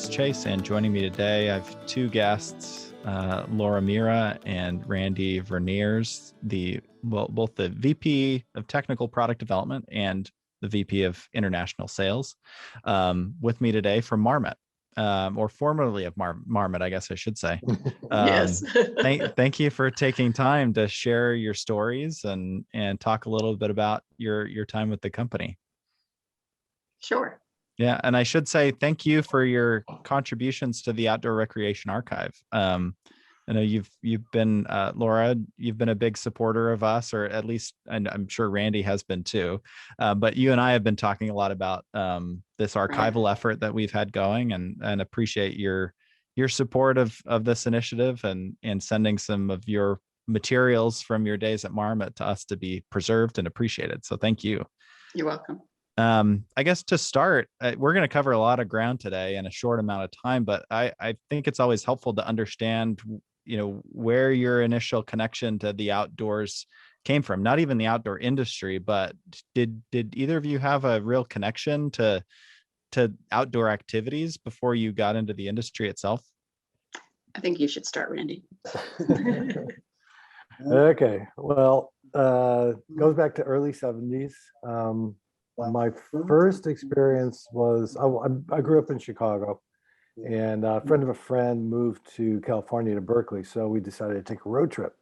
host, Chase, and joining me today, I have two guests, Laura Miera and Randy Verniers, both the VP of Technical Product Development and the VP of International Sales, with me today from Marmot, or formerly of Marmot, I guess I should say. Yes. Thank you for taking time to share your stories and talk a little bit about your time with the company. Sure. Yeah, and I should say thank you for your contributions to the Outdoor Recreation Archive. I know you've been, Laura, you've been a big supporter of us, or at least, and I'm sure Randy has been too. But you and I have been talking a lot about this archival effort that we've had going, and appreciate your support of this initiative and sending some of your materials from your days at Marmot to us to be preserved and appreciated. So thank you. You're welcome. I guess to start, we're going to cover a lot of ground today in a short amount of time, but I think it's always helpful to understand, where your initial connection to the outdoors came from. Not even the outdoor industry, but did either of you have a real connection to outdoor activities before you got into the industry itself? I think you should start, Randy. Okay, well, goes back to early 70s. My first experience was, I grew up in Chicago, and a friend of a friend moved to California, to Berkeley, so we decided to take a road trip.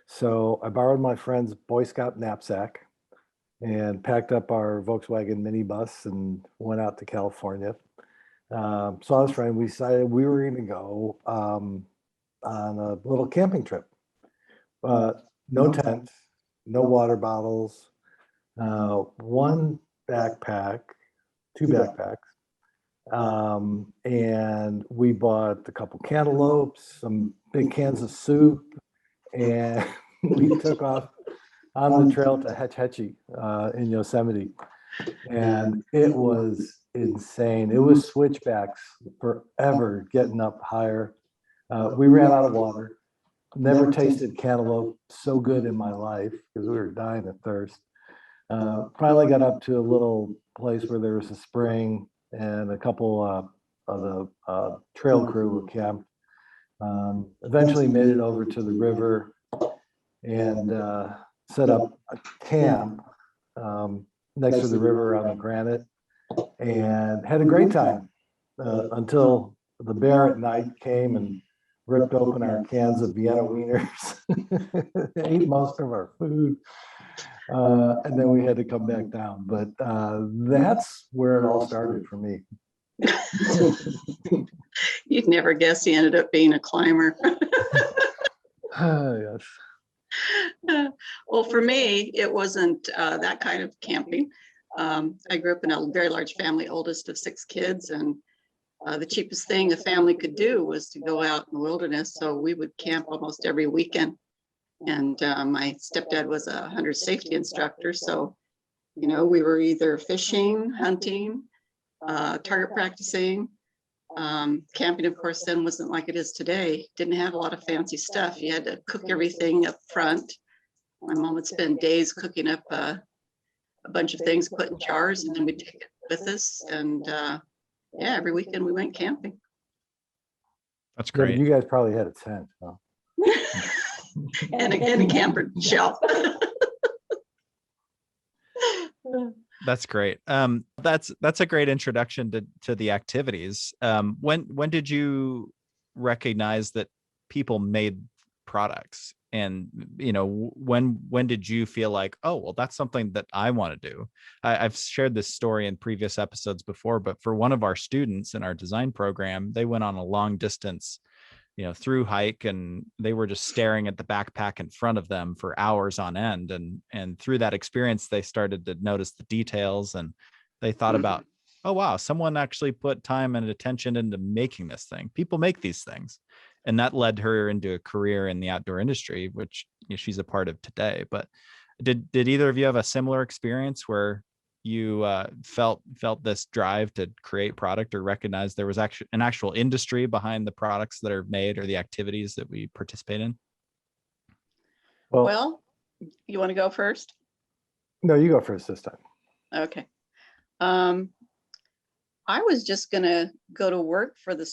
So I borrowed my friend's Boy Scout knapsack and packed up our Volkswagen minibus and went out to California. Saw his friend. We decided we were going to go on a little camping trip. No tent, no water bottles, one backpack, two backpacks, and we bought a couple cantaloupes, some big cans of soup, and we took off on the trail to Hetch Hetchy in Yosemite, and it was insane. It was switchbacks forever, getting up higher. We ran out of water. Never tasted cantaloupe so good in my life because we were dying of thirst. Finally got up to a little place where there was a spring, and a couple of the trail crew were camped. Eventually made it over to the river and set up a camp next to the river on the granite, and had a great time until the bear at night came and ripped open our cans of Vienna wieners, ate most of our food, and then we had to come back down. But that's where it all started for me. You'd never guess he ended up being a climber. Yes. Well, for me, it wasn't that kind of camping. I grew up in a very large family, oldest of 6 kids, and the cheapest thing a family could do was to go out in the wilderness. So we would camp almost every weekend. And my stepdad was a hunter safety instructor. So, we were either fishing, hunting, target practicing. Camping, of course, then wasn't like it is today. Didn't have a lot of fancy stuff. You had to cook everything up front. My mom would spend days cooking up a bunch of things, put in jars, and then we'd take it with us. And every weekend we went camping. That's great. You guys probably had a tent, huh? and a camper shelf. That's great. That's a great introduction to the activities. When did you recognize that people made products? And when did you feel like, oh, well, that's something that I want to do? I've shared this story in previous episodes before, but for one of our students in our design program, they went on a long distance through hike, and they were just staring at the backpack in front of them for hours on end. And through that experience, they started to notice the details, and they thought about, oh, wow, someone actually put time and attention into making this thing. People make these things. And that led her into a career in the outdoor industry, which she's a part of today. But did either of you have a similar experience where you felt this drive to create product, or recognize there was actually an actual industry behind the products that are made or the activities that we participate in? Well, you want to go first? No, you go first this time. Okay. I was just going to go to work for the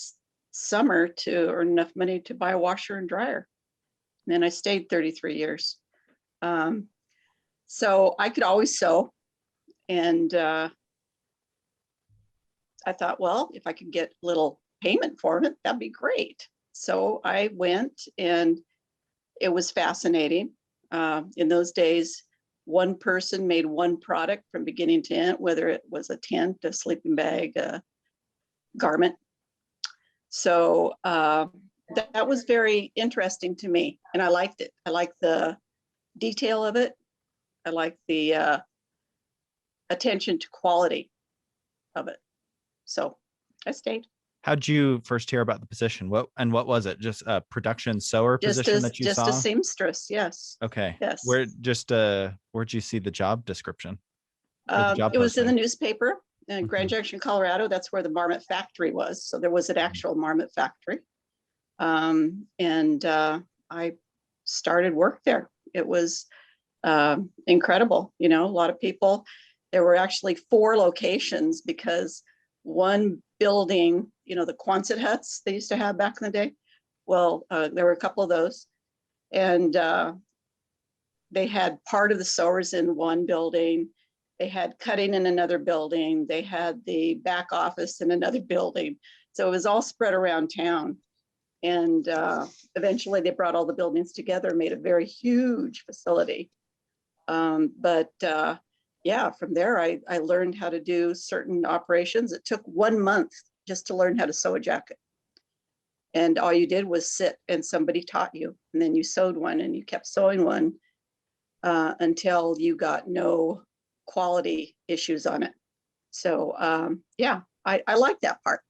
summer to earn enough money to buy a washer and dryer. And then I stayed 33 years. So I could always sew. And I thought, well, if I could get a little payment for it, that'd be great. So I went, and it was fascinating. In those days, one person made one product from beginning to end, whether it was a tent, a sleeping bag, a garment. So that was very interesting to me, and I liked it. I liked the detail of it. I liked the attention to quality of it. So I stayed. How'd you first hear about the position? What was it? Just a production sewer position that you saw? Just a seamstress, yes. Okay. Yes. Where'd you see the job description? It was in the newspaper in Grand Junction, Colorado. That's where the Marmot factory was. So there was an actual Marmot factory. And I started work there. It was incredible. You know, a lot of people. There were actually 4 locations, because one building, you know, the Quonset huts they used to have back in the day. Well, there were a couple of those, and they had part of the sewers in one building. They had cutting in another building. They had the back office in another building. So it was all spread around town. And eventually they brought all the buildings together, made a very huge facility. Yeah, from there, I learned how to do certain operations. It took 1 month just to learn how to sew a jacket. And all you did was sit, and somebody taught you. And then you sewed one, and you kept sewing one until you got no quality issues on it. So yeah, I like that part.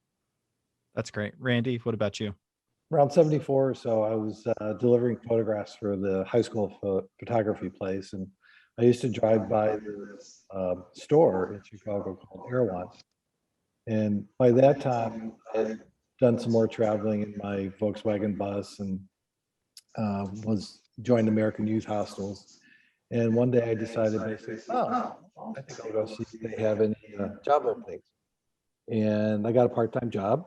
That's great. Randy, what about you? Around 74 or so, I was delivering photographs for the high school photography place, and I used to drive by this store in Chicago called Erewhon. And by that time, I had done some more traveling in my Volkswagen bus, and was joined American Youth Hostels. And one day I decided, basically, I think I'll go see if they have any job openings. And I got a part-time job.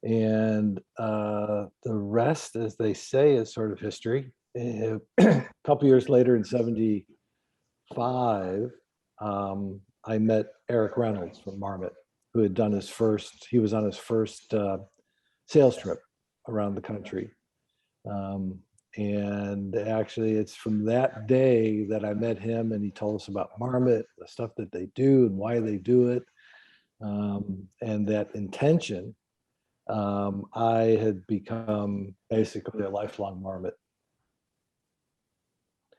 And the rest, as they say, is sort of history. A couple years later, in 75, I met Eric Reynolds from Marmot, who had done he was on his first sales trip around the country. And actually, it's from that day that I met him, and he told us about Marmot, the stuff that they do and why they do it, and that intention. I had become basically a lifelong Marmot.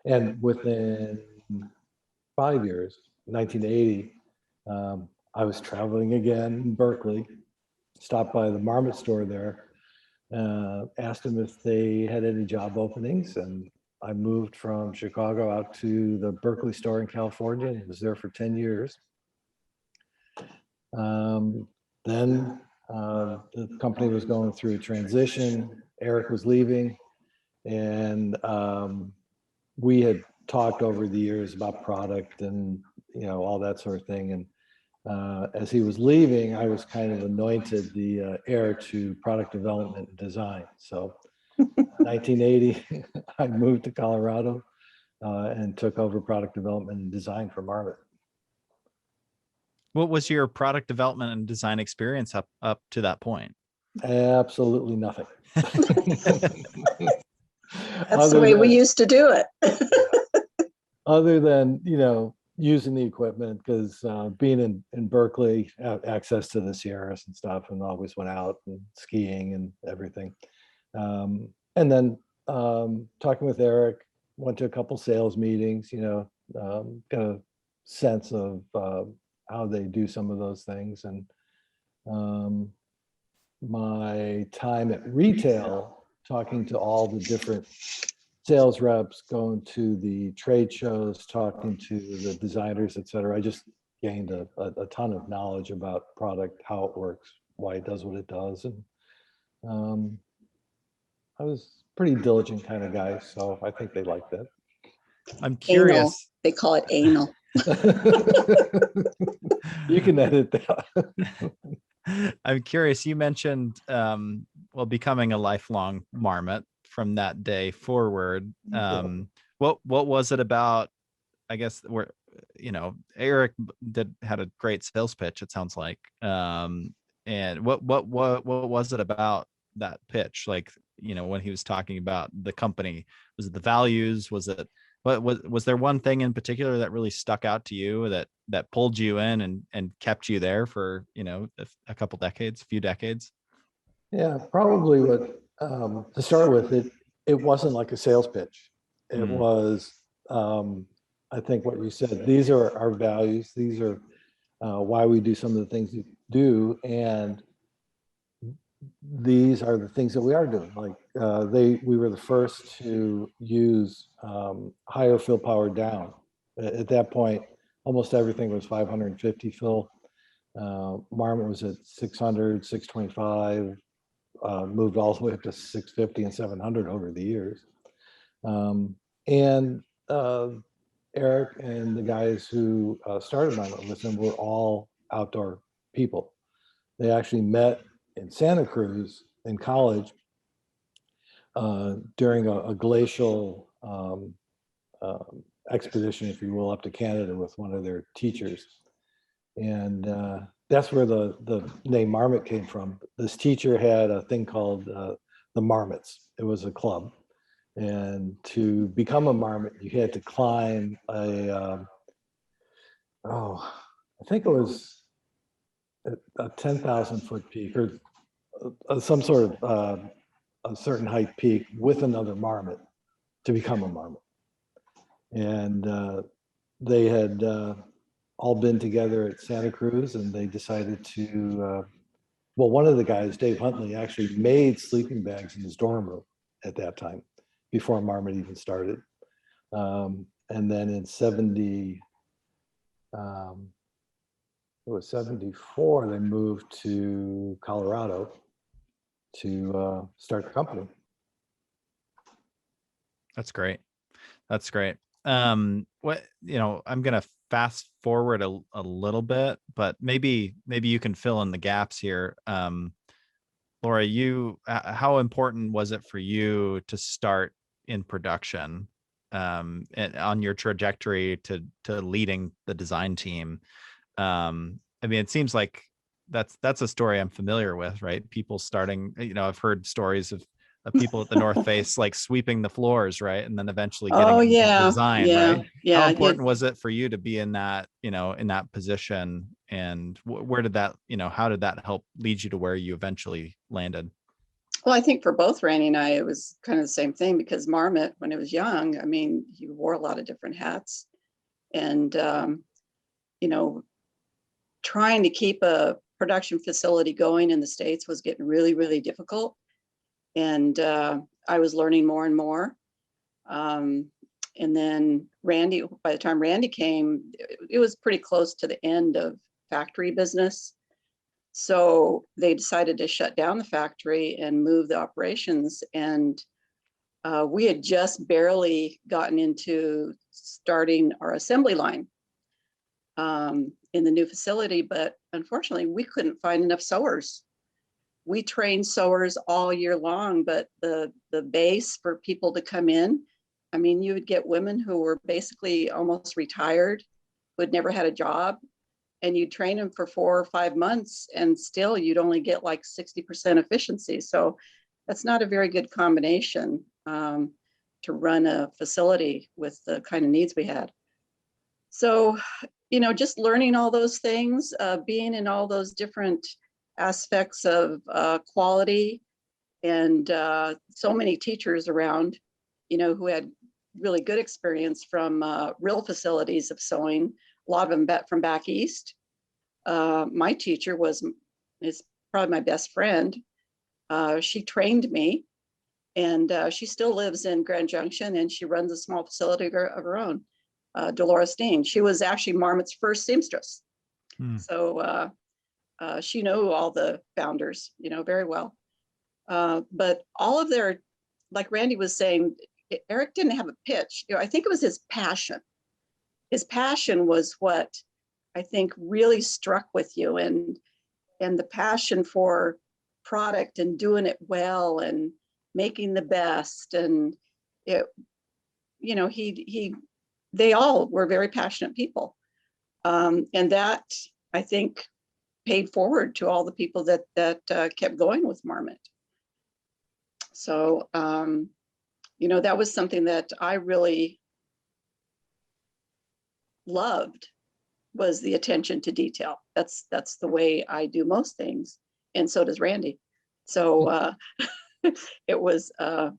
And within 5 years, 1980, I was traveling again in Berkeley, stopped by the Marmot store there, asked them if they had any job openings, and I moved from Chicago out to the Berkeley store in California, and was there for 10 years. Then the company was going through a transition. Eric was leaving, and we had talked over the years about product and, you know, all that sort of thing. And as he was leaving, I was kind of anointed the heir to product development and design. So 1980, I moved to Colorado and took over product development and design for Marmot. What was your product development and design experience up to that point? Absolutely nothing. That's the way we used to do it. Other than, you know, using the equipment, because being in Berkeley, access to the Sierras and stuff, and always went out and skiing and everything. And then talking with Eric, went to a couple sales meetings, you know, got a sense of how they do some of those things. And my time at retail, talking to all the different sales reps, going to the trade shows, talking to the designers, et cetera, I just gained a ton of knowledge about product, how it works, why it does what it does. And I was a pretty diligent kind of guy, so I think they liked that. I'm curious. Anal. They call it anal. You can edit that. I'm curious, you mentioned becoming a lifelong Marmot from that day forward. What was it about, I guess, where Eric had a great sales pitch, it sounds like. And what was it about that pitch? Like, when he was talking about the company, was it the values? Was it was there one thing in particular that really stuck out to you that pulled you in and kept you there for a couple decades, few decades? Yeah, probably what to start with, it wasn't like a sales pitch. It was I think what you said, these are our values, these are why we do some of the things we do, and these are the things that we are doing. Like we were the first to use higher fill power down. At that point, almost everything was 550 fill. Marmot was at 600, 625, moved all the way up to 650 and 700 over the years. And Eric and the guys who started Marmot with him were all outdoor people. They actually met in Santa Cruz in college during a glacial expedition, if you will, up to Canada with one of their teachers. And that's where the name Marmot came from. This teacher had a thing called the Marmots. It was a club. And to become a Marmot, you had to climb I think it was a 10,000 foot peak, or some sort of a certain height peak with another Marmot to become a Marmot. And they had all been together at Santa Cruz, and they decided to, one of the guys, Dave Huntley, actually made sleeping bags in his dorm room at that time, before Marmot even started. And then in 74, they moved to Colorado to start the company. That's great. That's great. I'm gonna fast forward a little bit, but maybe you can fill in the gaps here. Laura, how important was it for you to start in production, and on your trajectory to leading the design team? It seems like that's a story I'm familiar with, right? People starting, I've heard stories of people at the North Face like sweeping the floors, right? And then eventually getting into design, right? How important was it for you to be in that, in that position? And where did that, how did that help lead you to where you eventually landed? Well, I think for both Randy and I, it was kind of the same thing, because Marmot, when it was young, he wore a lot of different hats, and, trying to keep a production facility going in the States was getting really, really difficult. And I was learning more and more. And then Randy, by the time Randy came, it was pretty close to the end of factory business. So they decided to shut down the factory and move the operations. And we had just barely gotten into starting our assembly line in the new facility, but unfortunately we couldn't find enough sewers. We trained sewers all year long, but the base for people to come in, you would get women who were basically almost retired, who had never had a job, and you'd train them for 4 or 5 months, and still you'd only get like 60% efficiency. So that's not a very good combination to run a facility with the kind of needs we had. So, just learning all those things, being in all those different aspects of quality, and so many teachers around, who had really good experience from real facilities of sewing, a lot of them from back east. My teacher is probably my best friend. She trained me, and she still lives in Grand Junction, and she runs a small facility of her own, Dolores Dean. She was actually Marmot's first seamstress. So she knew all the founders, very well. But all of their, like Randy was saying, Eric didn't have a pitch. I think it was his passion. his passion was what I think really struck with you, and the passion for product and doing it well and making the best. And it, you know, they all were very passionate people. And that, I think, paid forward to all the people that kept going with Marmot. So, you know, that was something that I really loved, was the attention to detail. That's the way I do most things. And so does Randy. So it was a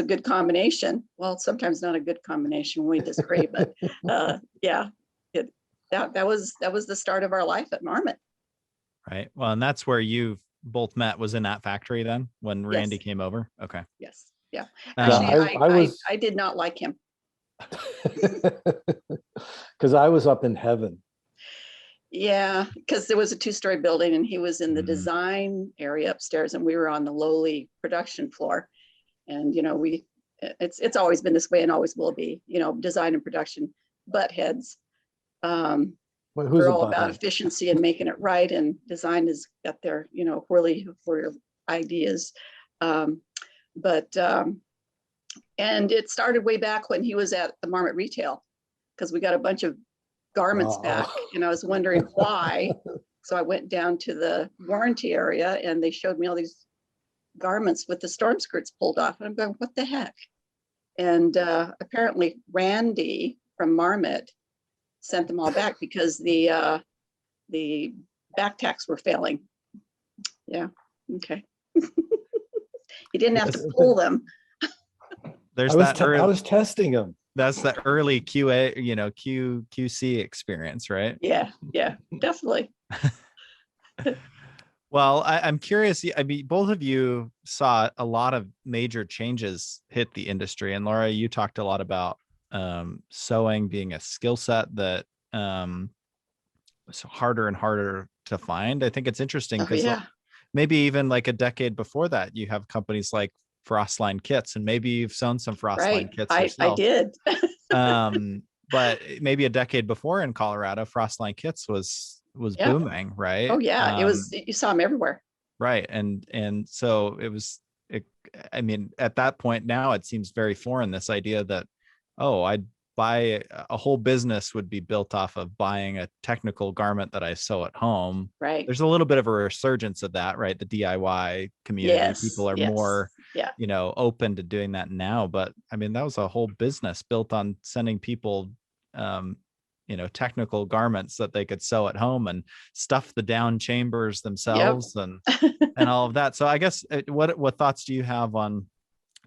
good combination. Well, sometimes not a good combination when we disagree, but yeah, that was the start of our life at Marmot. Right. Well, and that's where you both met, was in that factory then when Randy Yes. came over. Okay. Yes. Yeah. Um, Actually, I did not like him. Because I was up in heaven. Yeah, because there was a 2-story building and he was in the Mhm. design area upstairs and we were on the lowly production floor. And, you know, it's always been this way and always will be, you know, design and production butt heads. Well, who's We're a all about butthead? efficiency and making it right. And design has got their, you know, whirly ideas. And it started way back when he was at the Marmot retail, because we got a bunch of garments back and I was wondering why. So I went down to the warranty area and they showed me all these garments with the storm skirts pulled off. And I'm going, what the heck? And apparently Randy from Marmot sent them all back because the back tacks were failing. Yeah. Okay. He didn't have to pull them. There's I was testing them. That's the early QA, you know, QC experience, right? Yeah, definitely. Well, I'm curious. I mean, both of you saw a lot of major changes hit the industry, and Laura, you talked a lot about sewing being a skill set that was harder and harder to find. I think it's interesting because maybe even like a decade before that, you have companies like Frostline Kits, and maybe you've sewn some Frostline kits yourself. I did. But maybe a decade before in Colorado, Frostline Kits was booming, right? Oh yeah, it was. You saw them everywhere. Right, and so I mean, at that point now, it seems very foreign, this idea that, oh, I'd buy a whole business would be built off of buying a technical garment that I sew at home. Right. There's a little bit of a resurgence of that, right? The DIY community, people are more, you know, open to doing that now. But I mean, that was a whole business built on sending people, you know, technical garments that they could sew at home and stuff the down chambers themselves and all of that. So I guess what thoughts do you have on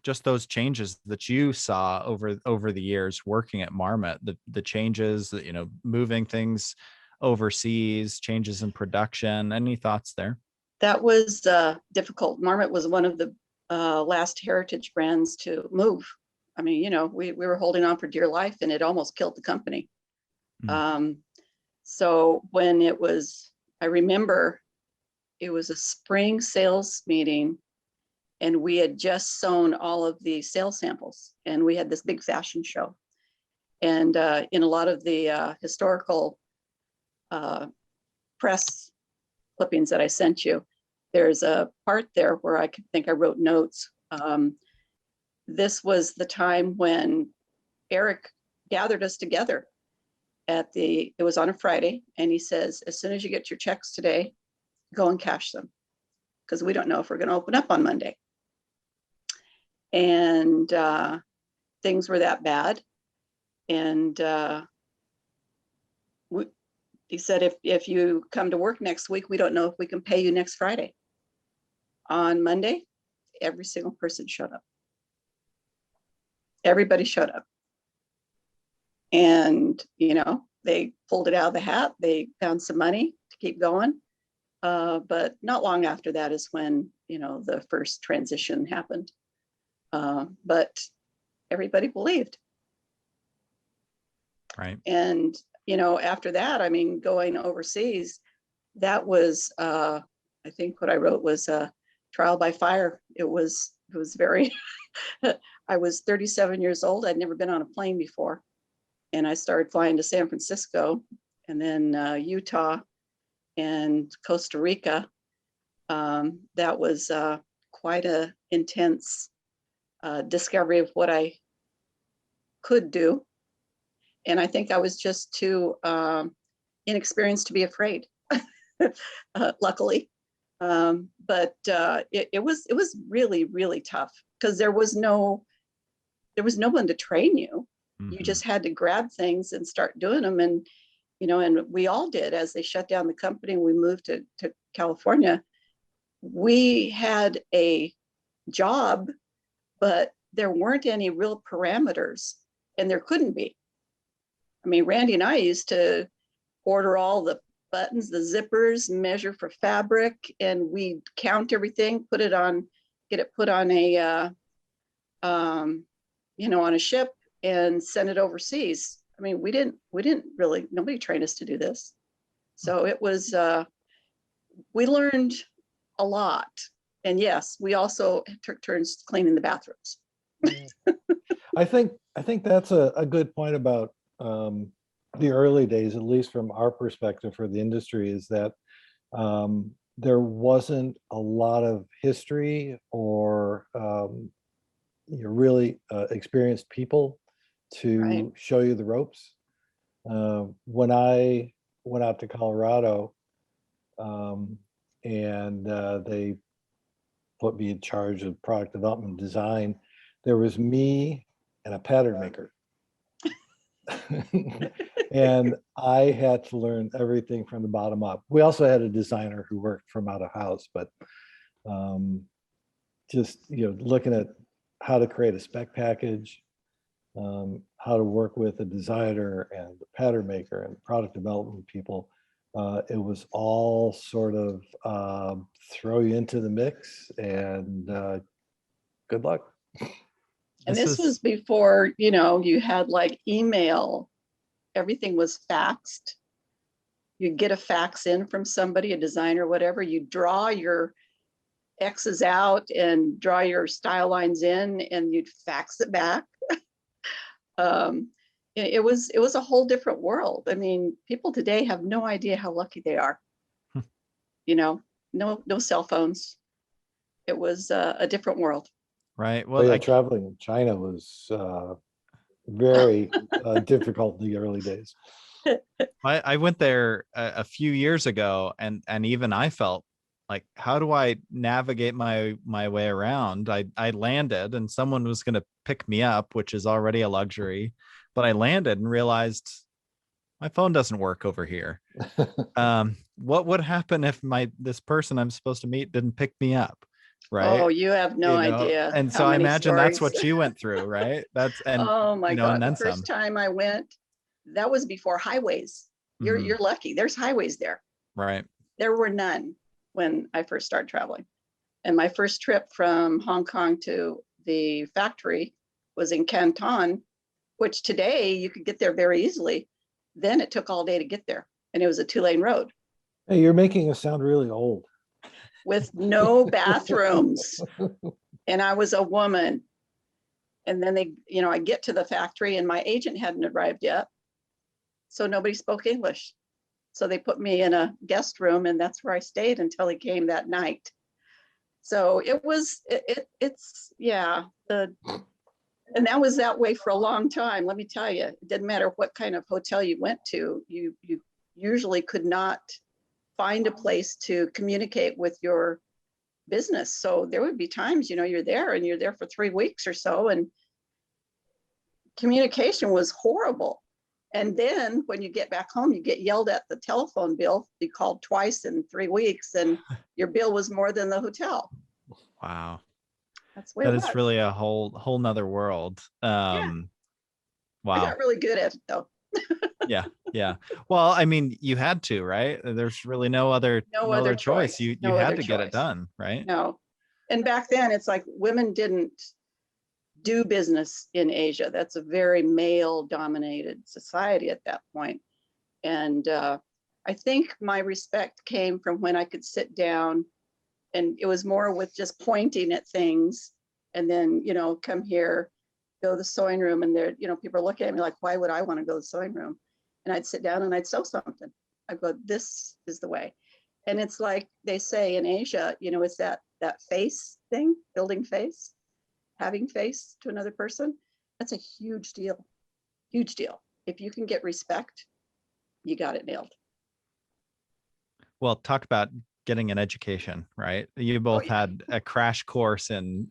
just those changes that you saw over the years working at Marmot, the changes that, you know, moving things overseas, changes in production? Any thoughts there? That was difficult. Marmot was one of the last heritage brands to move. I mean, you know, we were holding on for dear life and it almost killed the company. So when I remember it was a spring sales meeting and we had just sewn all of the sales samples and we had this big fashion show. And in a lot of the historical press clippings that I sent you, there's a part there where I wrote notes. This was the time when Eric gathered us together it was on a Friday, and he says, as soon as you get your checks today, go and cash them, because we don't know if we're going to open up on Monday. And things were that bad. And he said, if you come to work next week, we don't know if we can pay you next Friday. On Monday, every single person showed up. Everybody showed up. And, you know, they pulled it out of the hat. They found some money to keep going. But not long after that is when, you know, the first transition happened. But everybody believed. Right. And, you know, after that, I mean, going overseas, that was, I think what I wrote was trial by fire. It was very, I was 37 years old. I'd never been on a plane before. And I started flying to San Francisco and then Utah and Costa Rica. That was quite a intense discovery of what I could do. And I think I was just too inexperienced to be afraid, luckily. But it was really, really tough because there was no one to train you. You just had to grab things and start doing them. And, and we all did. As they shut down the company, we moved to California. We had a job, but there weren't any real parameters, and there couldn't be. I mean, Randy and I used to order all the buttons, the zippers, measure for fabric, and we'd count everything, get it put on a, on a ship and send it overseas. I mean, we didn't really, nobody trained us to do this. So it was, we learned a lot. And yes, we also took turns cleaning the bathrooms. I think that's a good point about the early days, at least from our perspective for the industry, is that there wasn't a lot of history or really experienced people to show you the ropes. When I went out to Colorado and they put me in charge of product development and design, there was me and a pattern maker. And I had to learn everything from the bottom up. We also had a designer who worked from out of house, but just looking at how to create a spec package, how to work with a designer and the pattern maker and product development people. It was all sort of throw you into the mix and good luck. And this was before, you had like email, everything was faxed. You'd get a fax in from somebody, a designer, whatever, you draw your X's out and draw your style lines in and you'd fax it back. It was a whole different world. I mean, people today have no idea how lucky they are. No cell phones. It was a different world. Right. Well, traveling in China was very difficult in the early days. I went there a few years ago, and even I felt like, how do I navigate my way around? I landed, and someone was going to pick me up, which is already a luxury, but I landed and realized my phone doesn't work over here. What would happen if this person I'm supposed to meet didn't pick me up? Right. Oh, you have no idea. And so I imagine that's what you went through, right? Oh my God. And then the first some. time I went, that was before highways. You're lucky. There's highways there. Right. There were none when I first started traveling. And my first trip from Hong Kong to the factory was in Canton, which today you could get there very easily. Then it took all day to get there. And it was a 2-lane road. Hey, you're making us sound really old. With no bathrooms. And I was a woman. And then I get to the factory and my agent hadn't arrived yet. So nobody spoke English. So they put me in a guest room and that's where I stayed until he came that night. So it was, and that was that way for a long time. Let me tell you, it didn't matter what kind of hotel you went to, you usually could not find a place to communicate with your business. So there would be times, you're there for 3 weeks or so, and communication was horrible. And then when you get back home, you get yelled at the telephone bill. You called twice in 3 weeks and your bill was more than the hotel. Wow. That's the way it was. Is really a whole nother world. Wow. I got really good at it though. Yeah. Well, I mean, you had to, right? There's really no other choice. You had to get it done, right? No. And back then it's like women didn't do business in Asia. That's a very male dominated society at that point. And I think my respect came from when I could sit down and it was more with just pointing at things and then, come here. go to the sewing room, and there, people are looking at me like, why would I want to go to the sewing room? And I'd sit down and I'd sew something. I'd go, this is the way. And it's like they say in Asia, it's that face thing, building face, having face to another person. That's a huge deal. Huge deal. If you can get respect, you got it nailed. Well, talk about getting an education, right? You both had a crash course in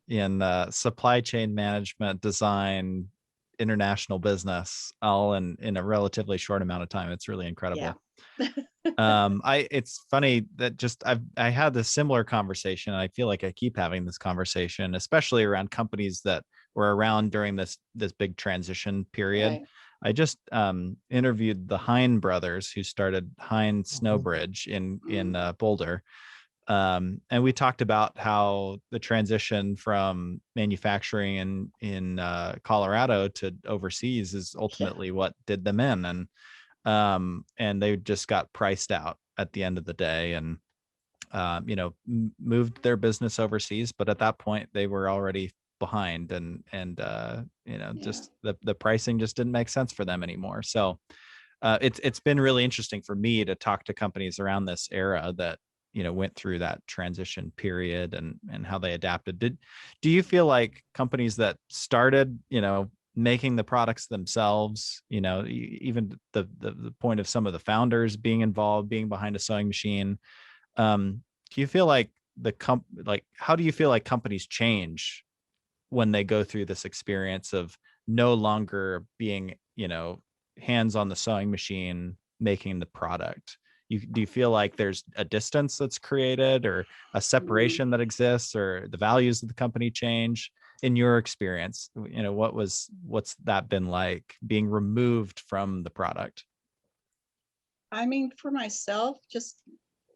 supply chain management, design, international business, all in a relatively short amount of time. It's really incredible. Yeah. It's funny that I had this similar conversation, and I feel like I keep having this conversation, especially around companies that were around during this big transition period. Right. I just interviewed the Hine brothers, who started Hine Snowbridge in Boulder. And we talked about how the transition from manufacturing in Colorado to overseas is ultimately what did them in. And they just got priced out at the end of the day, and moved their business overseas. But at that point, they were already behind, and just the pricing just didn't make sense for them anymore. So it's been really interesting for me to talk to companies around this era that went through that transition period and how they adapted. Do you feel like companies that started making the products themselves, even the point of some of the founders being involved, being behind a sewing machine, do you feel like how do you feel like companies change when they go through this experience of no longer being, hands on the sewing machine, making the product? Do you feel like there's a distance that's created, or a separation that exists, or the values of the company change? In your experience, what's that been like, being removed from the product? I mean, for myself, just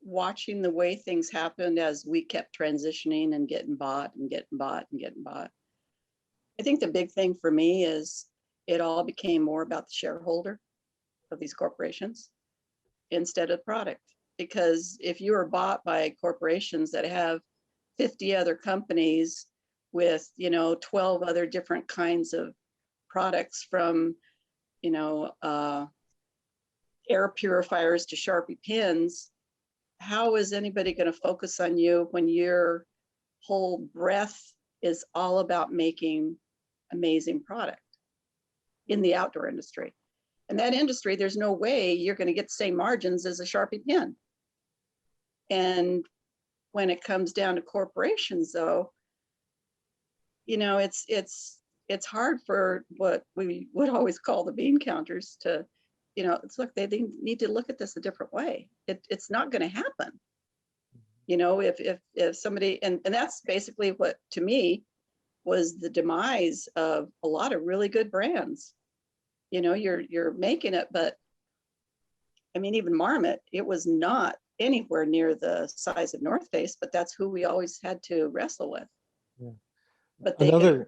watching the way things happened as we kept transitioning and getting bought and getting bought and getting bought. I think the big thing for me is it all became more about the shareholder of these corporations instead of product. Because if you are bought by corporations that have 50 other companies with 12 other different kinds of products, from air purifiers to Sharpie pins, how is anybody going to focus on you when your whole breath is all about making amazing product in the outdoor industry? In that industry, there's no way you're going to get the same margins as a Sharpie pin. And when it comes down to corporations, though, it's hard for what we would always call the bean counters to, they need to look at this a different way. It's not going to happen. If somebody, and that's basically what, to me, was the demise of a lot of really good brands. You're making it, but I mean, even Marmot, it was not anywhere near the size of North Face, but that's who we always had to wrestle with. Yeah. But go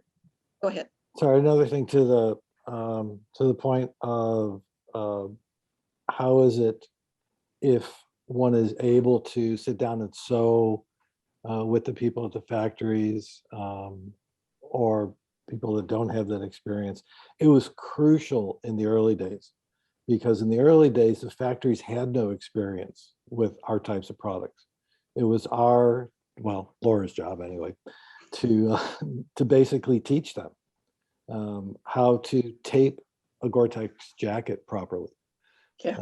ahead. Sorry, another thing to the point of how is it if one is able to sit down and sew with the people at the factories, or people that don't have that experience. It was crucial in the early days, because in the early days, the factories had no experience with our types of products. It was Laura's job anyway, to basically teach them how to tape a Gore-Tex jacket properly. Yeah.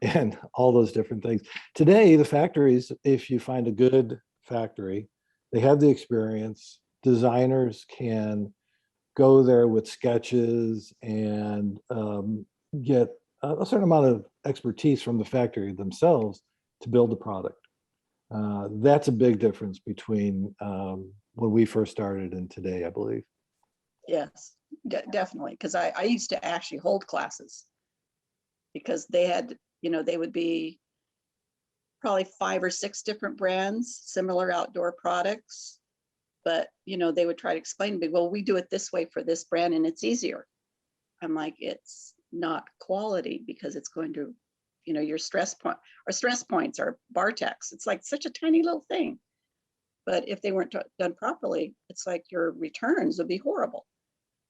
And all those different things. Today, the factories, if you find a good factory, they have the experience. Designers can go there with sketches and get a certain amount of expertise from the factory themselves to build the product. That's a big difference between when we first started and today, I believe. Yes, definitely. Because I used to actually hold classes, because they had, they would be probably 5 or 6 different brands, similar outdoor products. But, they would try to explain to me, well, we do it this way for this brand and it's easier. I'm like, it's not quality, because it's going to, your stress points are Bartex. It's like such a tiny little thing. But if they weren't done properly, it's like your returns would be horrible.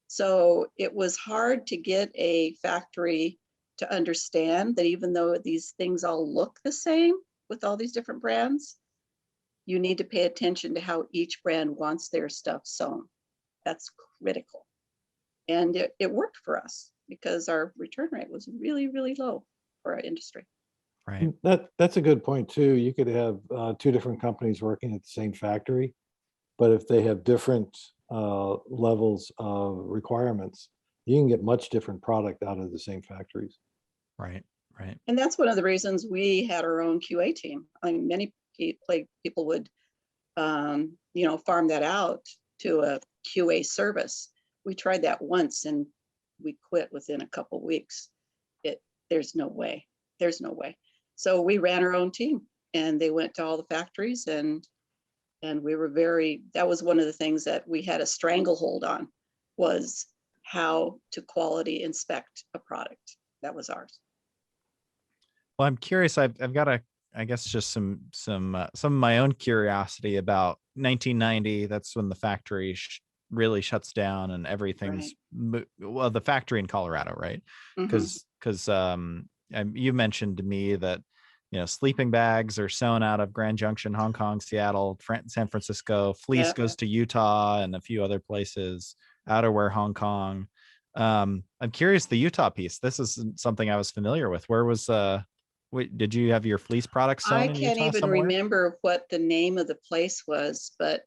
So it was hard to get a factory to understand that even though these things all look the same with all these different brands, you need to pay attention to how each brand wants their stuff sewn. That's critical. And it worked for us because our return rate was really, really low for our industry. Right. That's a good point too. You could have two different companies working at the same factory, but if they have different levels of requirements, you can get much different product out of the same factories. Right. Right. And that's one of the reasons we had our own QA team. I mean, many people would, farm that out to a QA service. We tried that once and we quit within a couple weeks. There's no way. So we ran our own team, and they went to all the factories, and we were that was one of the things that we had a stranglehold on, was how to quality inspect a product. That was ours. Well, I'm curious. I've got I guess just some of my own curiosity about 1990. That's when the factory really shuts down and everything's well, the factory in Colorado, right? Because you mentioned to me that sleeping bags are sewn out of Grand Junction, Hong Kong, Seattle, San Francisco. Fleece goes to Utah and a few other places. Outerwear, Hong Kong. I'm curious, the Utah piece. This is something I was familiar with. Where was did you have your fleece products sewn in Utah I can't even somewhere? remember what the name of the place was, but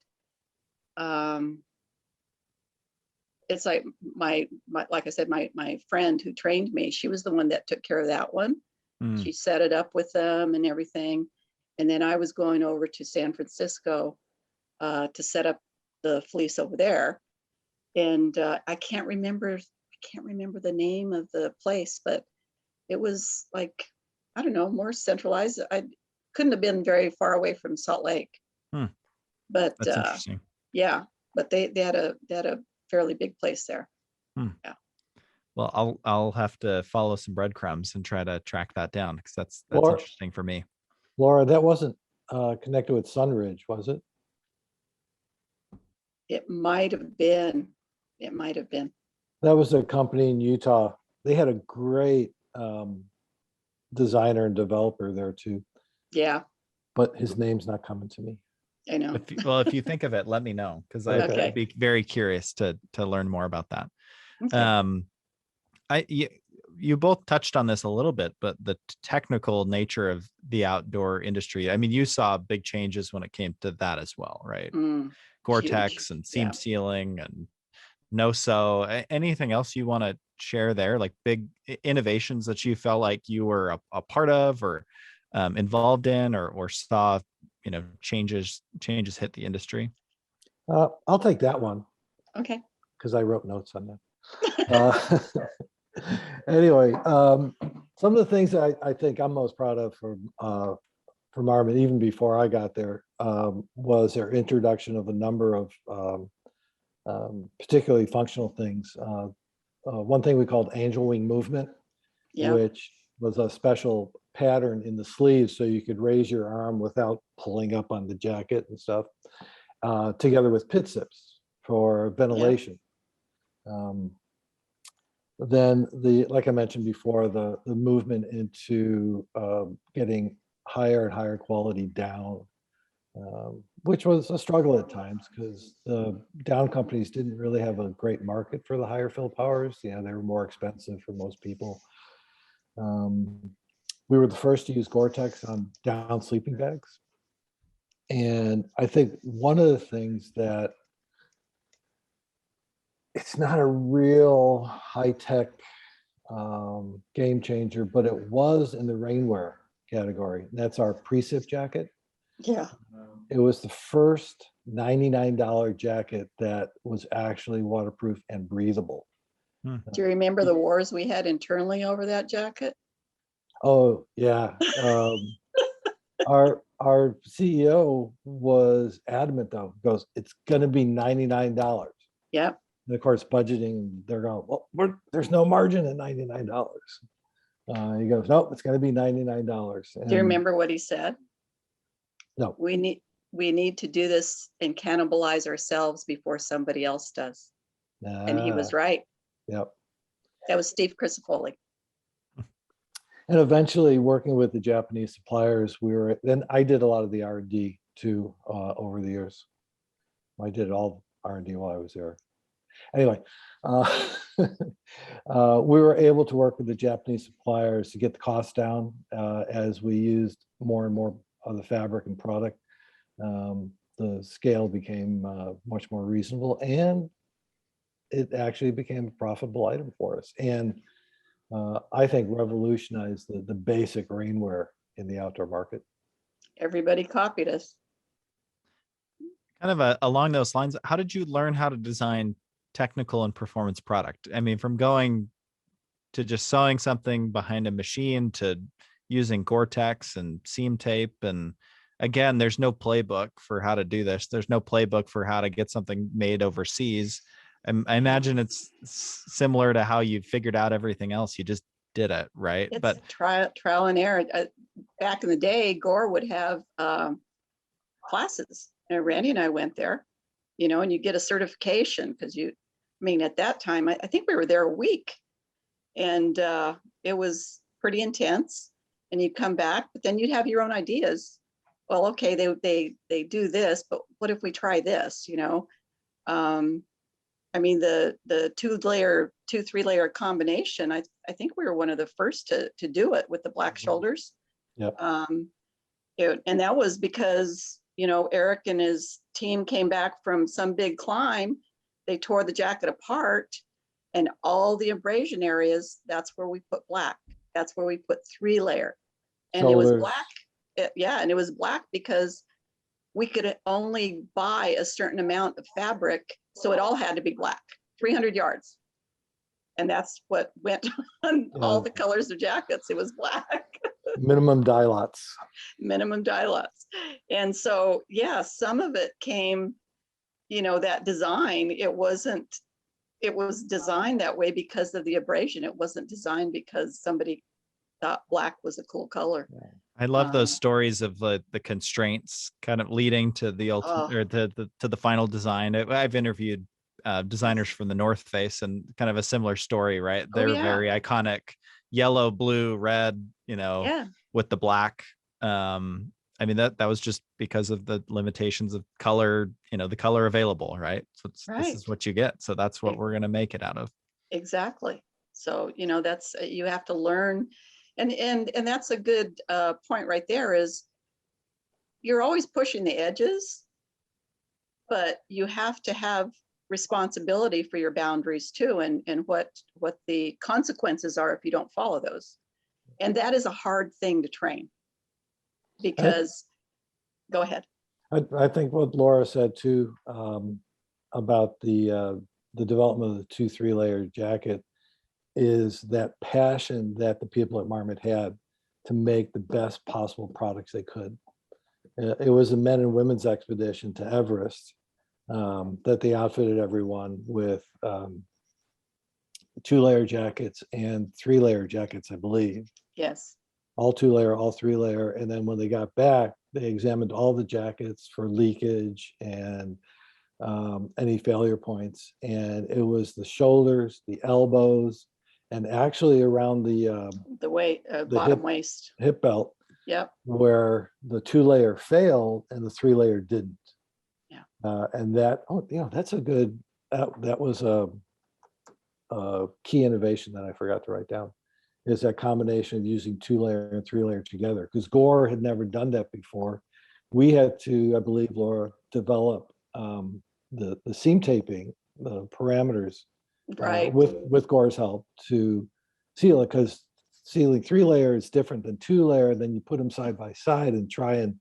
it's like like I said, my friend who trained me, she was the one that took care of that one. She set it up with them and everything. And then I was going over to San Francisco to set up the fleece over there. And I can't remember the name of the place, but it was like, I don't know, more centralized. I couldn't have been very far away from Salt Lake. But that's interesting. Yeah, but they had a fairly big place there. Yeah. Well, I'll have to follow some breadcrumbs and try to track that down, because that's interesting for me. Laura, that wasn't connected with Sunridge, was it? It might have been. That was a company in Utah. They had a great designer and developer there too. Yeah. But his name's not coming to me. I know. If you think of it, let me know, because I'd be very curious to learn more about that. Okay. You both touched on this a little bit, but the technical nature of the industry, I mean, you saw big changes when it came to that as well, right? Gore-Tex Huge. and seam sealing and no-sew. Anything else you want to share there, like big innovations that you felt like you were a part of, or involved in, or saw changes hit the industry? I'll take that one. Okay. Because I wrote notes on that. Anyway, some of the things that I think I'm most proud of from Marmot, even before I got there, was their introduction of a number of particularly functional things. One thing we called angel wing movement, which was a special pattern in the sleeves so you could raise your arm without pulling up on the jacket and stuff, together with pit zips for ventilation. Then like I mentioned before, the movement into getting higher and higher quality down, which was a struggle at times because the down companies didn't really have a great market for the higher fill powers. They were more expensive for most people. We were the first to use Gore-Tex on down sleeping bags. And I think one of the things that, it's not a real high-tech game changer, but it was in the rainwear category. That's our precip jacket. Yeah. It was the first $99 jacket that was actually waterproof and breathable. Do you remember the wars we had internally over that jacket? Oh yeah. Our CEO was adamant though. He goes, it's going to be $99. Yep. And of course, budgeting, they're going, well, there's no margin at $99. He goes, nope, it's going to be $99. Do you remember what he said? No. We need to do this and cannibalize ourselves before somebody else does. And he was right. Yep. That was Steve Crisafulli. And eventually, working with the Japanese suppliers, then I did a lot of the R&D too over the years. I did all R&D while I was there. Anyway, we were able to work with the Japanese suppliers to get the cost down as we used more and more of the fabric and product. The scale became much more reasonable, and it actually became a profitable item for us. And I think revolutionized the basic rainwear in the outdoor market. Everybody copied us. Kind of along those lines, how did you learn how to design technical and performance product? I mean, from going to just sewing something behind a machine to using Gore-Tex and seam tape. And again, there's no playbook for how to do this. There's no playbook for how to get something made overseas. I imagine it's similar to how you figured out everything else. You just did it, right? It's But trial and error. Back in the day, Gore would have classes, and Randy and I went there, and you get a certification because at that time, I think we were there a week, and it was pretty intense. And you'd come back, but then you'd have your own ideas. Well, okay, they do this, but what if we try this? The 2-3-layer combination, I think we were one of the first to do it with the black shoulders. Yep. And that was because, Eric and his team came back from some big climb. They tore the jacket apart, and all the abrasion areas, that's where we put black. That's where we put 3-layer. And it was black. And it was black because we could only buy a certain amount of fabric. So it all had to be black, 300 yards. And that's what went on all the colors of jackets. It was black. Minimum dye lots. Minimum dye lots. And so, some of it came, that design, it was designed that way because of the abrasion. It wasn't designed because somebody thought black was a cool color. I love those stories of the constraints kind of leading to the ultimate or to the final design. I've interviewed designers from the North Face, and kind of a similar story, right? They're very iconic, yellow, blue, red, with the black. That was just because of the limitations of color, the color available, right? So this is what you get. So that's what we're going to make it out of. Exactly. So, that's, you have to learn. And that's a good point right there, is you're always pushing the edges, but you have to have responsibility for your boundaries too, and what the consequences are if you don't follow those. And that is a hard thing to train, because go ahead. I think what Laura said too, about the development of the 2-3-layer jacket, is that passion that the people at Marmot had to make the best possible products they could. It was a men and women's expedition to Everest that they outfitted everyone with 2-layer jackets and 3-layer jackets, I believe. Yes. All 2-layer, all 3-layer. And then when they got back, they examined all the jackets for leakage and any failure points. And it was the shoulders, the elbows, and actually around the bottom waist, hip belt. Yep. Where the 2-layer failed and the 3-layer didn't. Yeah. And that's a good, that was a key innovation that I forgot to write down, is that combination of using 2-layer and 3-layer together, because Gore had never done that before. We had to, I believe, Laura, develop the seam taping, the parameters, right, with Gore's help to seal it, because sealing 3-layer is different than 2-layer. Then you put them side by side and try and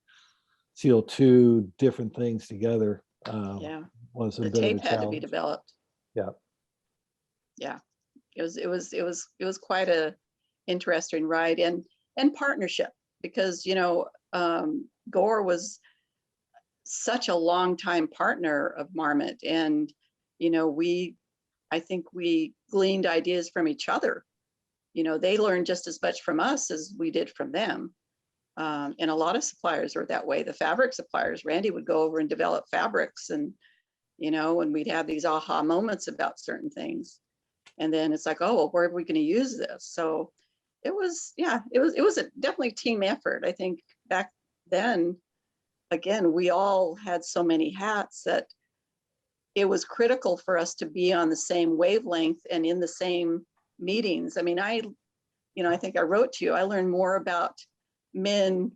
seal two different things together. Was a the bit tape of a had to be challenge. developed. Yeah. It was quite a interesting ride, and partnership, because Gore was such a longtime partner of Marmot, and I think we gleaned ideas from each other. They learned just as much from us as we did from them. And a lot of suppliers are that way. The fabric suppliers, Randy would go over and develop fabrics, and and we'd have these aha moments about certain things. And then it's like, oh, well, where are we going to use this? So it was a definitely team effort. I think back then, again, we all had so many hats that it was critical for us to be on the same wavelength and in the same meetings. I mean, I think I wrote to you, I learned more about men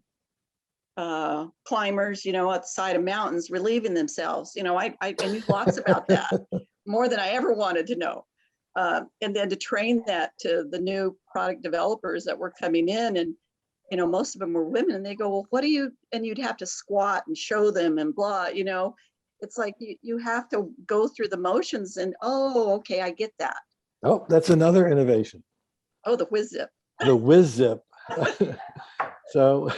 climbers, at the side of mountains relieving themselves. I knew lots about that, more than I ever wanted to know. And then to train that to the new product developers that were coming in, and most of them were women, and they go, well, what do you, and you'd have to squat and show them and blah, it's like you have to go through the motions and, oh, okay, I get that. Oh, that's another innovation. Oh, the whiz zip. The whiz zip. So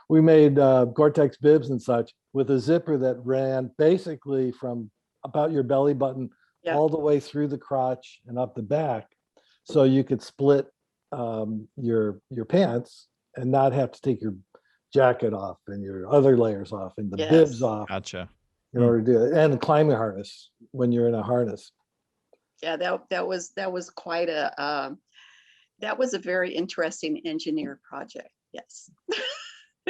we made Gore-Tex bibs and such with a zipper that ran basically from about your belly button all the way through the crotch and up the back, so you could split your pants and not have to take your jacket off and your other layers off and the bibs off. Gotcha. In order to do it, and a climbing harness when you're in a harness. Yeah, that was quite a that was a very interesting engineered project. Yes.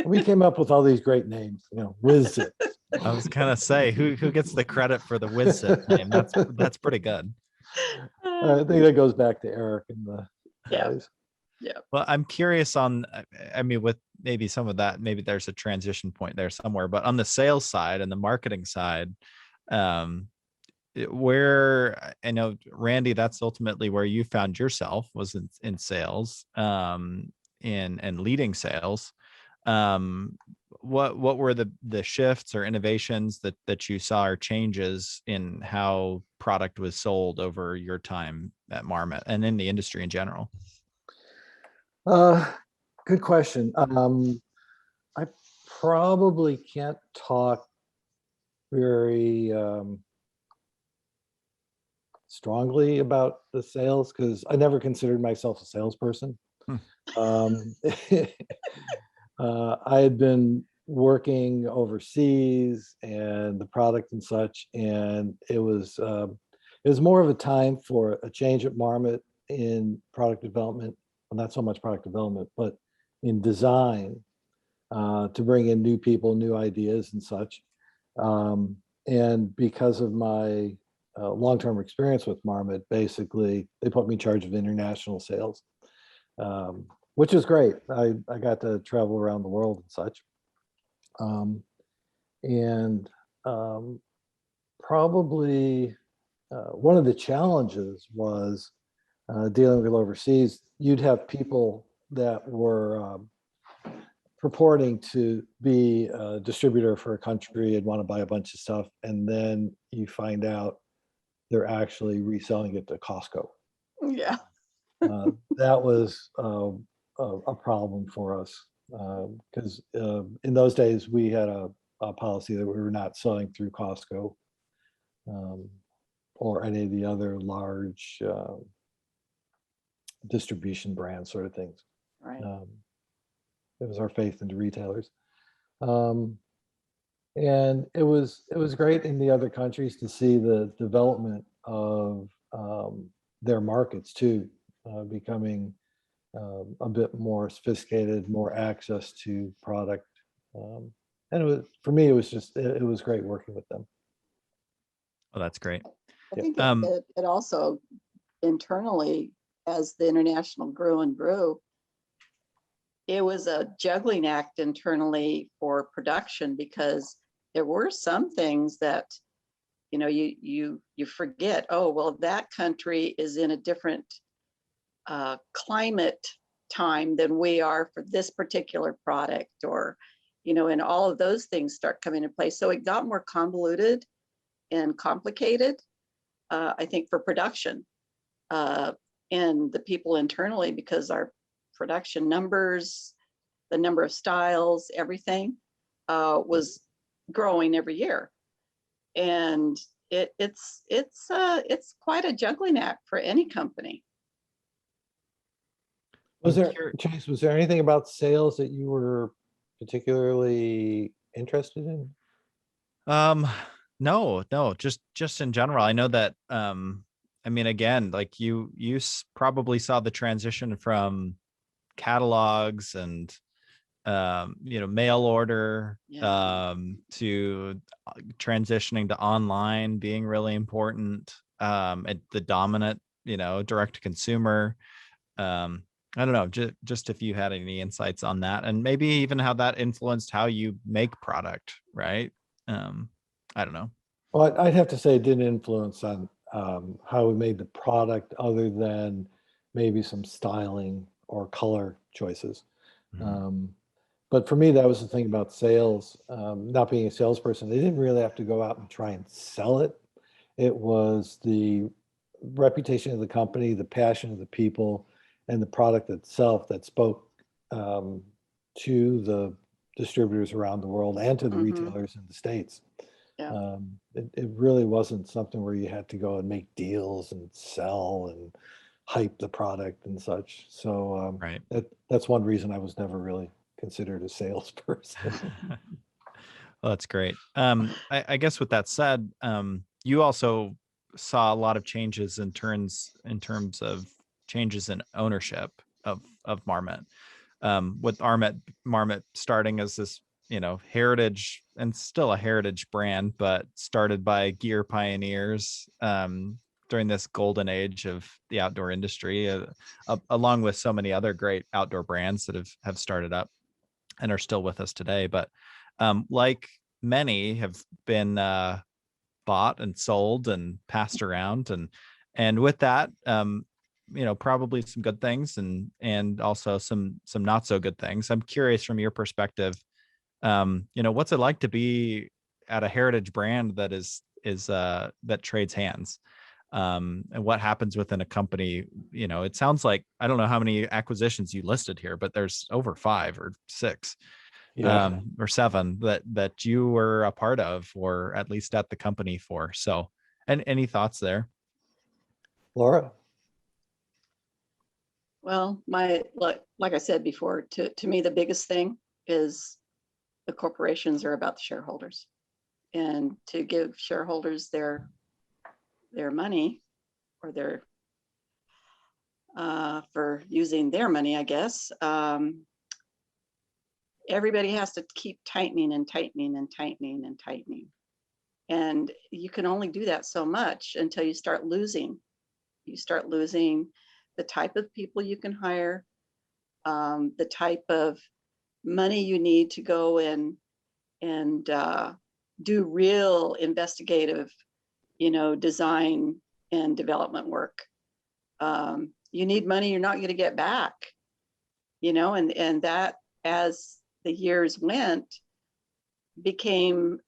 We came up with all these great names, whiz zip. I was gonna say, who gets the credit for the whiz zip name? That's pretty good. I think that goes back to Eric and the guys. Yeah. Well, I'm curious with maybe some of that, maybe there's a transition point there somewhere, but on the sales side and the marketing side, where I know, Randy, that's ultimately where you found yourself, was in sales, and leading sales. What were the shifts or innovations that you saw, or changes in how product was sold over your time at Marmot and in the industry in general? Good question. I probably can't talk very strongly about the sales because I never considered myself a salesperson. I had been working overseas and the product and such, and it was more of a time for a change at Marmot in product development. Well, not so much product development, but in design, to bring in new people, new ideas and such. And because of my long-term experience with Marmot, basically, they put me in charge of international sales, which is great. I got to travel around the world and such. Probably one of the challenges was dealing with overseas. You'd have people that were purporting to be a distributor for a country and want to buy a bunch of stuff, and then you find out they're actually reselling it to Costco. Yeah. That was a problem for us because in those days we had a policy that we were not selling through Costco or any of the other large distribution brands, sort of things. Right. It was our faith into retailers. And it was great in the other countries to see the development of their markets too, becoming a bit more sophisticated, more access to product. And it was, for me, it was great working with them. Oh, that's great. I think it also internally, as the international grew and grew, it was a juggling act internally for production, because there were some things that, you forget, oh, well, that country is in a different climate time than we are for this particular product, or, and all of those things start coming into place. So it got more convoluted and complicated, I think, for production and the people internally, because our production numbers, the number of styles, everything was growing every year, and it's quite a juggling act for any company. Was there anything about sales that you were particularly interested in? No, just in general. I know that I mean, again, like you probably saw the transition from catalogs and mail order Yeah. to transitioning to online being really important, and the dominant, direct to consumer. um I don't know, just if you had any insights on that, and maybe even how that influenced how you make product, right? I don't know. Well, I'd have to say it didn't influence on how we made the product other than maybe some styling or color choices. Mhm. Um, but for me, that was the thing about sales. Not being a salesperson, they didn't really have to go out and try and sell it. It was the reputation of the company, the passion of the people, and the product itself that spoke um, to the distributors around the world and to the Hmm. retailers in the States. Yeah. It really wasn't something where you had to go and make deals and sell and hype the product and such. So Right. that's one reason I was never really considered a salesperson. Well, that's great. I guess with that said, you also saw a lot of changes in terms of changes in ownership of Marmot. With Marmot starting as this, heritage, and still a heritage brand, but started by gear pioneers during this golden age of the outdoor industry, along with so many other great outdoor brands that have started up and are still with us today. But like many have been bought and sold and passed around, and with that, probably some good things and also some not so good things. I'm curious from your perspective, what's it like to be at a heritage brand that that trades hands, and what happens within a company. It sounds like, I don't know how many acquisitions you listed here, but there's over 5 or 6 Yeah, or 7 that you were a part of, or at least at the company for. So, and any thoughts there? Laura. Well, like I said before, to me, the biggest thing is the corporations are about the shareholders, and to give shareholders their money, or their for using their money, I guess. Everybody has to keep tightening and tightening and tightening and tightening, and you can only do that so much until you start losing. You start losing the type of people you can hire, the type of money you need to go and do real investigative, design and development work. You need money you're not going to get back, and that, as the years went, became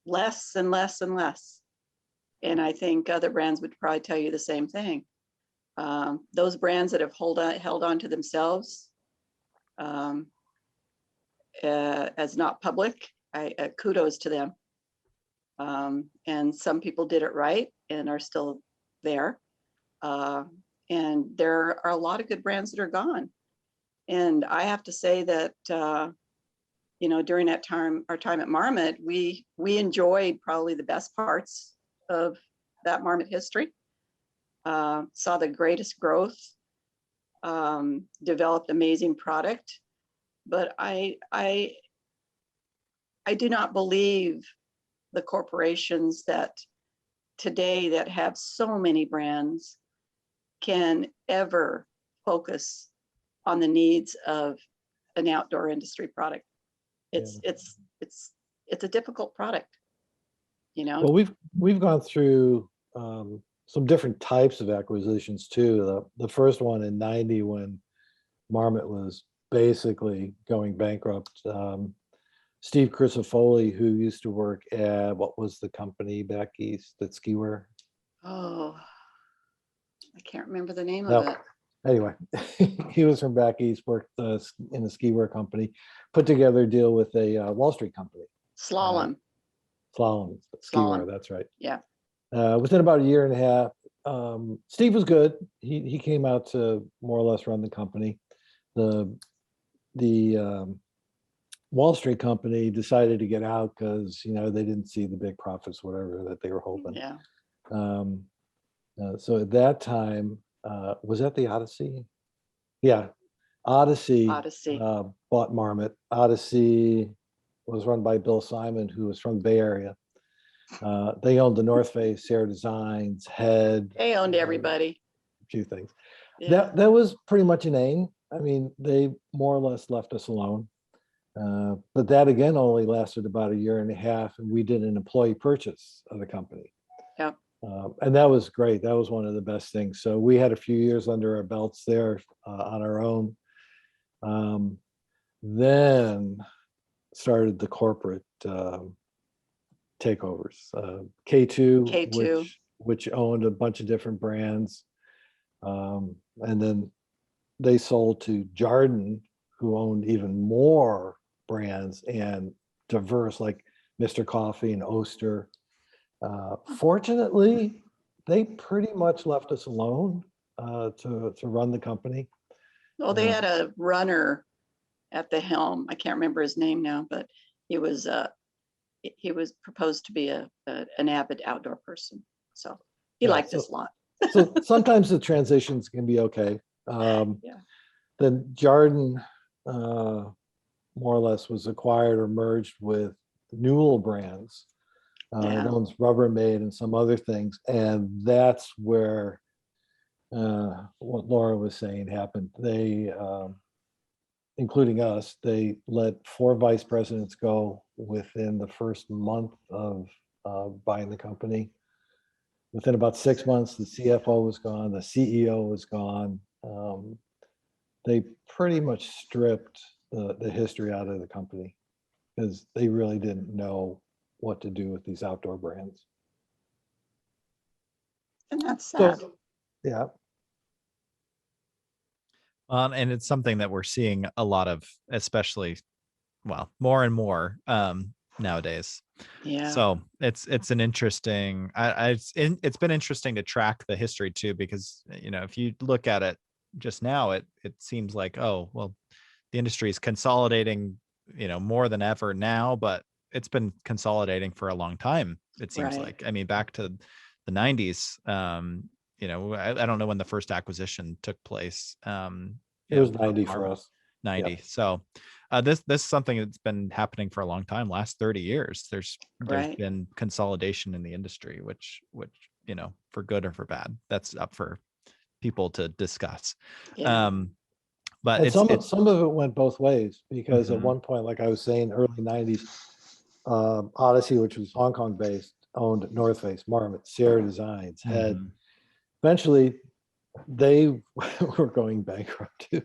less and less and less. And I think other brands would probably tell you the same thing. Those brands that have held on to themselves, um, as not public, kudos to them. And some people did it right and are still there. And there are a lot of good brands that are gone. And I have to say that, during that time, our time at Marmot, we enjoyed probably the best parts of that Marmot history. Saw the greatest growth, developed amazing product, but I do not believe the corporations that today that have so many brands can ever focus on the needs of an outdoor industry product. It's Yeah. it's a difficult product, Well, we've gone through some different types of acquisitions too. The first one in '90, when Marmot was basically going bankrupt. Steve Crisafulli, who used to work at, what was the company back east, at Skiwear? Oh, I can't remember the name of No, it. anyway, he was from back east, worked in the Skiwear company, put together a deal with a Wall Street company. Slalom. Slalom Skiwear, Slalom. that's right. Yeah. Within about a year and a half, Steve was good. He came out to more or less run the company. The Wall Street company decided to get out because, they didn't see the big profits, whatever that they were hoping. Yeah. So at that time, was that the Odyssey? Yeah, Odyssey, bought Marmot. Odyssey was run by Bill Simon, who was from the Bay Area. They owned the North Face, Sierra Designs, Head. They owned everybody. A few things. Yeah. That was pretty much an aim. I mean, they more or less left us alone. But that again only lasted about a year and a half, and we did an employee purchase of the company. Yeah. And that was great. That was one of the best things. So we had a few years under our belts there on our own. Then started the corporate takeovers. K2, which owned a bunch of different brands. And then they sold to Jarden, who owned even more brands and diverse, like Mr. Coffee and Oster. Fortunately, they pretty much left us alone to run the company. Well, they had a runner at the helm. I can't remember his name now, but he was proposed to be an avid outdoor person. So he liked us a lot. So sometimes the transitions can be okay. Then Jarden more or less was acquired or merged with Newell Brands. It owns Rubbermaid and some other things. And that's where what Laura was saying happened. They, including us, they let 4 vice presidents go within the first month of buying the company. Within about 6 months, the CFO was gone, the CEO was gone. They pretty much stripped the history out of the company because they really didn't know what to do with these outdoor brands. And that's sad. So, yeah. And it's something that we're seeing a lot of, especially, more and more nowadays. Yeah. So it's an interesting. It's been interesting to track the history too, because if you look at it just now, it seems like, oh well, the industry is consolidating, more than ever now, but it's been consolidating for a long time. It seems like. I mean, back to the 90s. I don't know when the first acquisition took place. It was 90 for us. 90. Yeah. So this is something that's been happening for a long time. Last 30 years, there's been consolidation in the industry, which for good or for bad, that's up for people to discuss. Yeah. But some of it went both ways, because at one point, like I was saying, early 90s, Odyssey, which was Hong Kong based, owned North Face, Marmot, Sierra Designs, Head. Eventually they were going bankrupt too.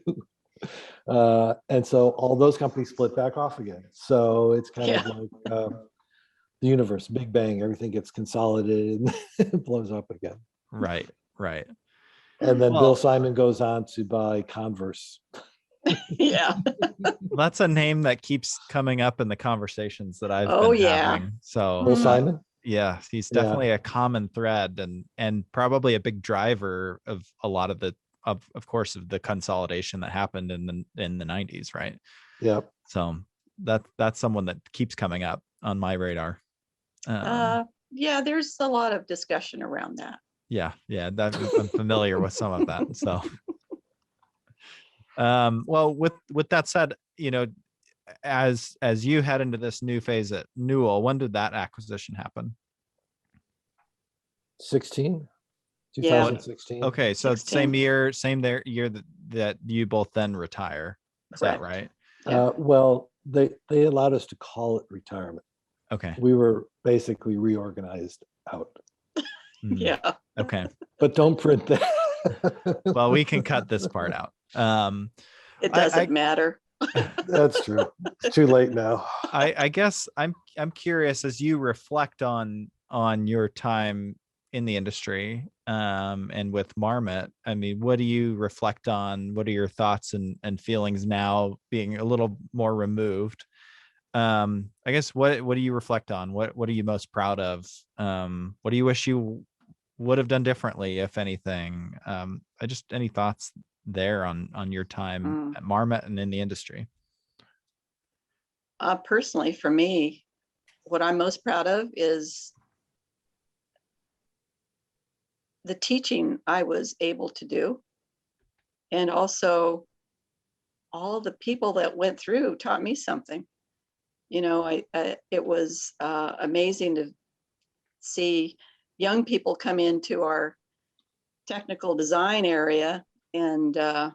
And so all those companies split back off again. So it's kind of like the universe, Big Bang, everything gets consolidated and it blows up again. Right. And then Bill Simon goes on to buy Converse. Yeah. That's a name that keeps coming up in the conversations that I've been having. So Bill Simon? Yeah, he's definitely a common thread and probably a big driver of a lot of the of course of the consolidation that happened in the 90s, right? Yeah. So that's someone that keeps coming up on my radar. There's a lot of discussion around that. Yeah, I'm familiar with some of that. So well, with that said, as you head into this new phase at Newell, when did that acquisition happen? 2016. Okay, so 16. Same year that you both then retire. Is that right? Well, they allowed us to call it retirement. Okay. We were basically reorganized out. Yeah. Okay. But don't print that. Well, we can cut this part out. It doesn't matter. That's true. It's too late now. I guess I'm curious, as you reflect on your time in the industry and with Marmot, I mean, what do you reflect on? What are your thoughts and feelings now, being a little more removed? I guess what do you reflect on? What are you most proud of? What do you wish you would have done differently, if anything? Just any thoughts there on your time at Marmot and in the industry? Personally, for me, what I'm most proud of is the teaching I was able to do. And also all the people that went through taught me something. You know, it was amazing to see young people come into our technical design area, and I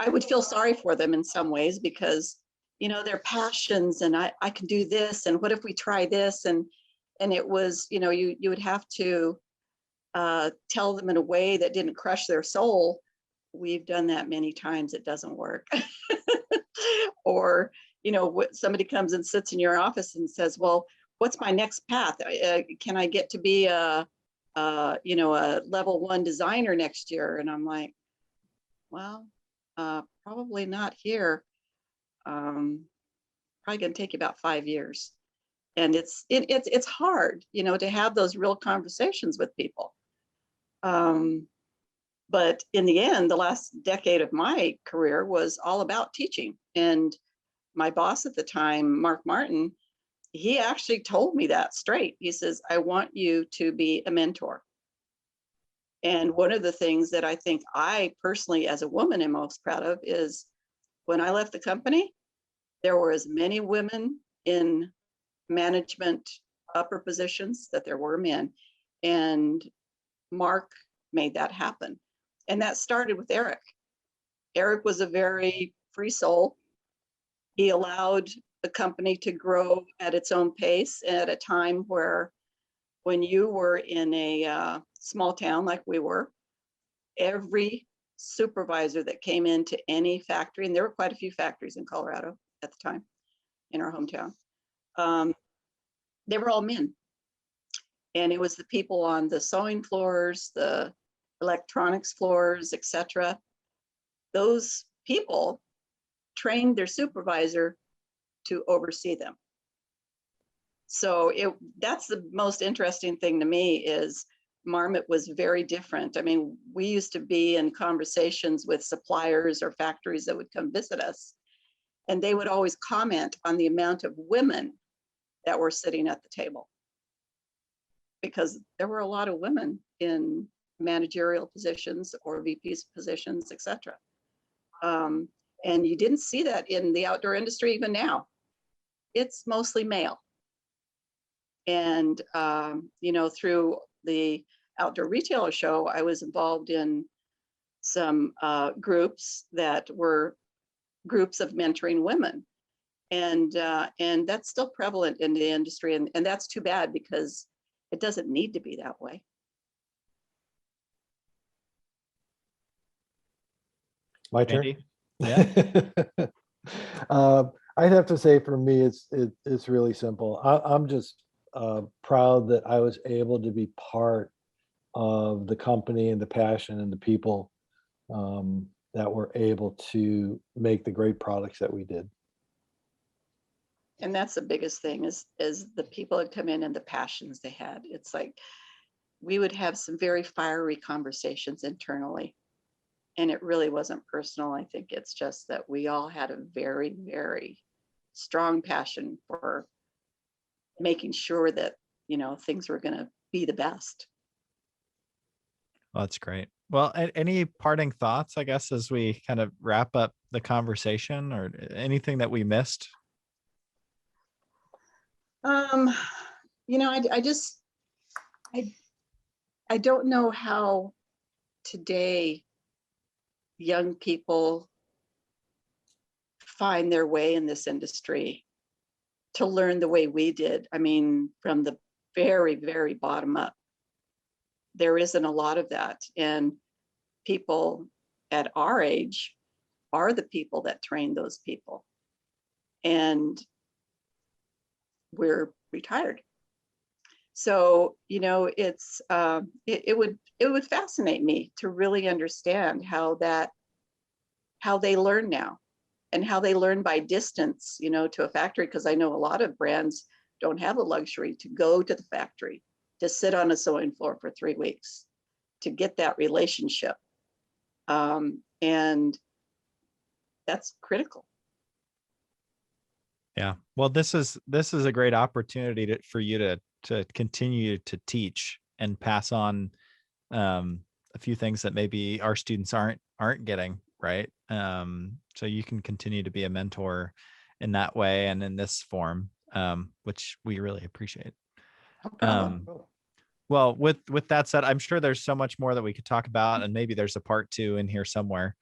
would feel sorry for them in some ways because, you know, their passions and I can do this, and what if we try this? And it was, you know, you would have to tell them in a way that didn't crush their soul. We've done that many times. It doesn't work. Or, you know, somebody comes and sits in your office and says, well, what's my next path? Can I get to be you know, a level 1 designer next year? And I'm like, well, probably not here. Probably going to take you about 5 years. And it's hard, you know, to have those real conversations with people. But in the end, the last decade of my career was all about teaching. And my boss at the time, Mark Martin, he actually told me that straight. He says, I want you to be a mentor. And one of the things that I think I personally, as a woman, am most proud of is when I left the company, there were as many women in management upper positions that there were men. And Mark made that happen. And that started with Eric. Eric was a very free soul. He allowed the company to grow at its own pace at a time where, when you were in a small town like we were, every supervisor that came into any factory, and there were quite a few factories in Colorado at the time, in our hometown, they were all men. And it was the people on the sewing floors, the electronics floors, etc. Those people trained their supervisor to oversee them. So that's the most interesting thing to me is Marmot was very different. I mean, we used to be in conversations with suppliers or factories that would come visit us, and they would always comment on the amount of women that were sitting at the table, because there were a lot of women in managerial positions or VP's positions, etc. And you didn't see that in the outdoor industry even now. It's mostly male. And, you know, through the Outdoor Retailer Show, I was involved in some groups that were groups of mentoring women. And that's still prevalent in the industry. And that's too bad, because it doesn't need to be that way. My turn. Andy? Yeah. I'd have to say for me, it's really simple. I'm just proud that I was able to be part of the company and the passion and the people that were able to make the great products that we did. And that's the biggest thing is the people that come in and the passions they had. It's like we would have some very fiery conversations internally, and it really wasn't personal. I think it's just that we all had a very, very strong passion for making sure that, you know, things were going to be the best. Well, that's great. Well, any parting thoughts, I guess, as we kind of wrap up the conversation, or anything that we missed? You know, I don't know how today young people find their way in this industry to learn the way we did. I mean, from the very, very bottom up. There isn't a lot of that. And people at our age are the people that train those people. And we're retired. So, you know, it's it would fascinate me to really understand how they learn now, and how they learn by distance, you know, to a factory, because I know a lot of brands don't have the luxury to go to the factory, to sit on a sewing floor for 3 weeks, to get that relationship. And that's critical. Yeah. Well, this is a great opportunity for you to continue to teach and pass on a few things that maybe our students aren't getting, right? So you can continue to be a mentor in that way and in this form, which we really appreciate. No problem. Well, with that said, I'm sure there's so much more that we could talk about, and maybe there's a part 2 in here somewhere.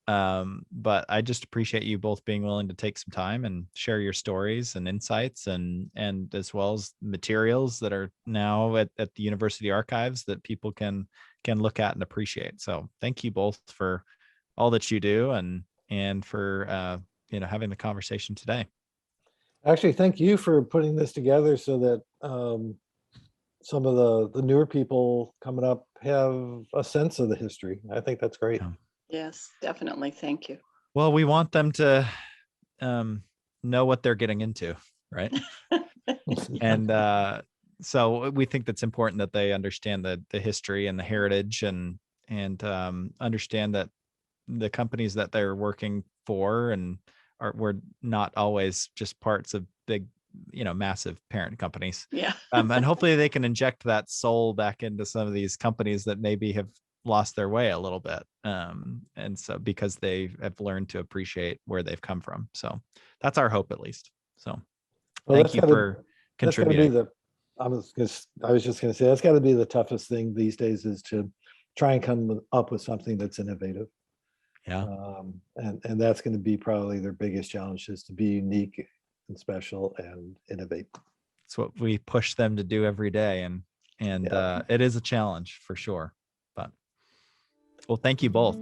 But I just appreciate you both being willing to take some time and share your stories and insights, and as well as materials that are now at the university archives that people can look at and appreciate. So thank you both for all that you do, and for having the conversation today. Actually, thank you for putting this together so that some of the newer people coming up have a sense of the history. I think that's great. Yeah. Yes, definitely. Thank you. Well, we want them to know what they're getting into, right? And so we think that's important that they understand the history and the heritage, and understand that the companies that they're working for were not always just parts of big, massive parent companies. Yeah. And hopefully they can inject that soul back into some of these companies that maybe have lost their way a little bit. And so because they have learned to appreciate where they've come from. So that's our hope, at least. So thank you for contributing. I was just going to say, that's got to be the toughest thing these days, is to try and come up with something that's innovative. Yeah. And that's going to be probably their biggest challenge, is to be unique and special and innovate. It's what we push them to do every day. And it is a challenge for sure. But well, thank you both.